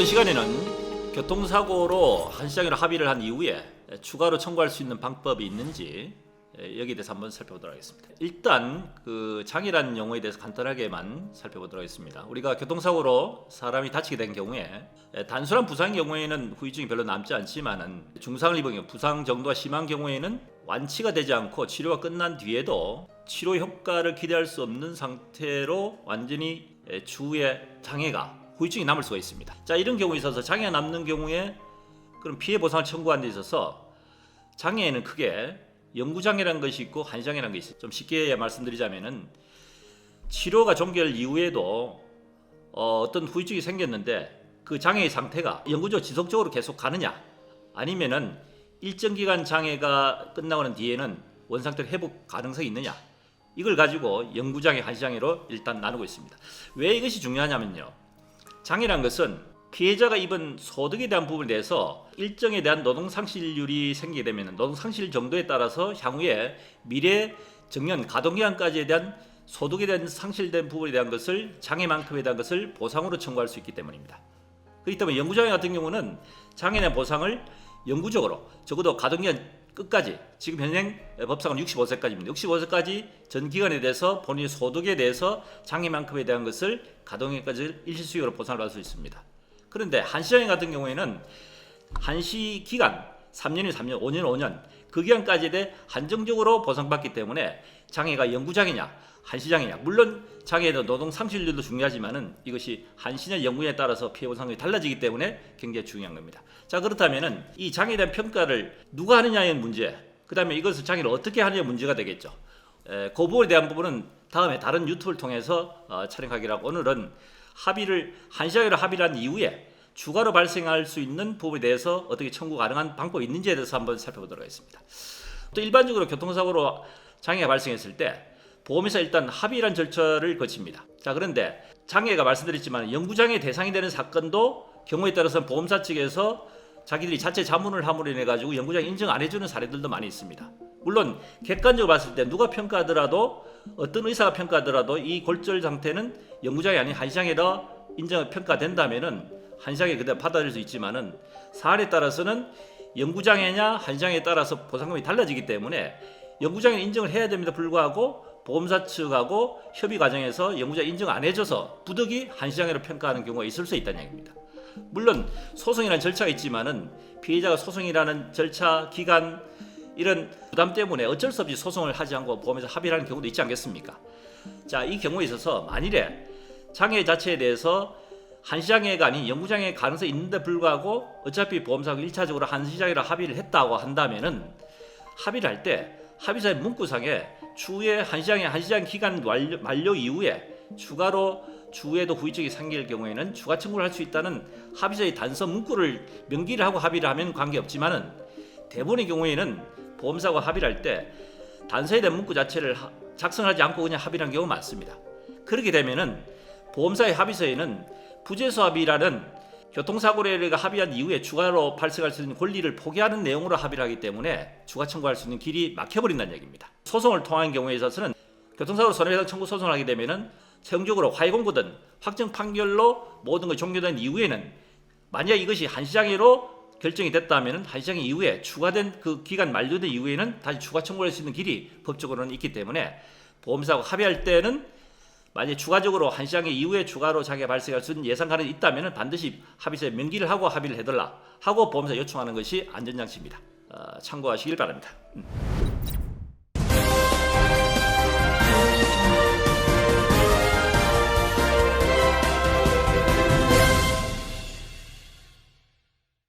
이번 시간에는 교통사고로 한시장으로 합의를 한 이후에 추가로 청구할 수 있는 방법이 있는지 여기에 대해서 한번 살펴보도록 하겠습니다. 일단 그 장애라는 용어에 대해서 간단하게만 살펴보도록 하겠습니다. 우리가 교통사고로 사람이 다치게 된 경우에 단순한 부상의 경우에는 후유증이 별로 남지 않지만은 중상을 입은 경우, 부상 정도가 심한 경우에는 완치가 되지 않고 치료가 끝난 뒤에도 치료 효과를 기대할 수 없는 상태로 완전히 주의 장애가 후유증이 남을 수가 있습니다. 자, 이런 경우에 있어서 장애가 남는 경우에 그럼 피해 보상을 청구하는 데 있어서 장애에는 크게 영구장애라는 것이 있고 한시장애라는 것이 있어요. 좀 쉽게 말씀드리자면은 치료가 종결 이후에도 어떤 후유증이 생겼는데 그 장애의 상태가 영구적으로 지속적으로 계속 가느냐, 아니면은 일정 기간 장애가 끝나고 난 뒤에는 원상태로 회복 가능성이 있느냐, 이걸 가지고 영구장애, 한시장애로 일단 나누고 있습니다. 왜 이것이 중요하냐면요, 장애라는 것은 피해자가 입은 소득에 대한 부분에 대해서 일정에 대한 노동상실률이 생기게 되면 노동상실 정도에 따라서 향후에 미래 정년 가동기간까지에 대한 소득에 대한 상실된 부분에 대한 것을, 장애만큼에 대한 것을 보상으로 청구할 수 있기 때문입니다. 그렇기 때문에 영구장애 같은 경우는 장애에 대한 보상을 영구적으로 적어도 가동기간 끝까지, 지금 현행 법상은 65세까지입니다. 65세까지 전 기간에 대해서 본인의 소득에 대해서 장애만큼에 대한 것을 가동기간까지 일시수요로 보상을 받을 수 있습니다. 그런데 한시장애 같은 경우에는 한시 기간 3년이면 3년, 5년 5년 그 기간까지에 대해 한정적으로 보상받기 때문에 장애가 영구장애냐 한시장애냐, 물론 장애의 노동 상실률도 중요하지만은 이것이 한시냐 영구냐에 따라서 피해 보상이 달라지기 때문에 굉장히 중요한 겁니다. 자, 그렇다면은 이 장애에 대한 평가를 누가 하느냐의 문제, 그 다음에 이것을 장애를 어떻게 하느냐의 문제가 되겠죠. 그 부분에 대한 부분은 다음에 다른 유튜브를 통해서 촬영하기로 하고, 오늘은 한시장애로 합의를 한 이후에 추가로 발생할 수 있는 부분에 대해서 어떻게 청구 가능한 방법이 있는지에 대해서 한번 살펴보도록 하겠습니다. 또 일반적으로 교통사고로 장애가 발생했을 때 보험회사 일단 합의란 절차를 거칩니다. 자, 그런데 장애가 말씀드렸지만 영구장애 대상이 되는 사건도 경우에 따라서는 보험사 측에서 자기들이 자체 자문을 함으로 인해 가지고 영구장애 인정 안 해주는 사례들도 많이 있습니다. 물론 객관적으로 봤을 때 누가 평가하더라도, 어떤 의사가 평가하더라도 이 골절 상태는 영구장애 아닌 한시장애로 인정 평가된다면은 한시장애 그대로 받아들일 수 있지만은 사안에 따라서는 영구장애냐 한시장애에 따라서 보상금이 달라지기 때문에 영구장애 인정을 해야 됩니다. 불구하고 보험사 측하고 협의 과정에서 영구장애 인정 안 해줘서 부득이 한시장애로 평가하는 경우가 있을 수 있다는 얘기입니다. 물론 소송이라는 절차가 있지만은 피해자가 소송이라는 절차, 기간, 이런 부담 때문에 어쩔 수 없이 소송을 하지 않고 보험에서 합의를 하는 경우도 있지 않겠습니까? 자, 이 경우에 있어서 만일에 장애 자체에 대해서 한시장애가 아닌 영구장애 가능성이 있는데 불구하고 어차피 보험사가 1차적으로 한시장애로 합의를 했다고 한다면은 합의를 할 때 합의서의 문구상에 추후에 한시장 기간 만료 이후에 추가로 추후에도 후유증이 생길 경우에는 추가 청구를 할 수 있다는 합의서의 단서 문구를 명기를 하고 합의를 하면 관계없지만은 대부분의 경우에는 보험사가 합의를 할 때 단서에 대한 문구 자체를 작성하지 않고 그냥 합의를 한 경우가 많습니다. 그렇게 되면은 보험사의 합의서에는 부재수 합의라는 교통사고를 합의한 이후에 추가로 발생할 수 있는 권리를 포기하는 내용으로 합의를 하기 때문에 추가 청구할 수 있는 길이 막혀버린다는 얘기입니다. 소송을 통한 경우에 있어서는 교통사고로 손해배상 청구 소송을 하게 되면은 최종적으로 화해공고든 확정 판결로 모든 것이 종료된 이후에는 만약 이것이 한시장애로 결정이 됐다면 한시장애 이후에 추가된 그 기간 만료된 이후에는 다시 추가 청구할 수 있는 길이 법적으로는 있기 때문에 보험사하고 합의할 때는 만약 추가적으로 한시장애 이후에 추가로 장애가 발생할 수 있는 예상 가능성이 있다면 반드시 합의서에 명기를 하고 합의를 해달라 하고 보험사 요청하는 것이 안전장치입니다. 참고하시길 바랍니다.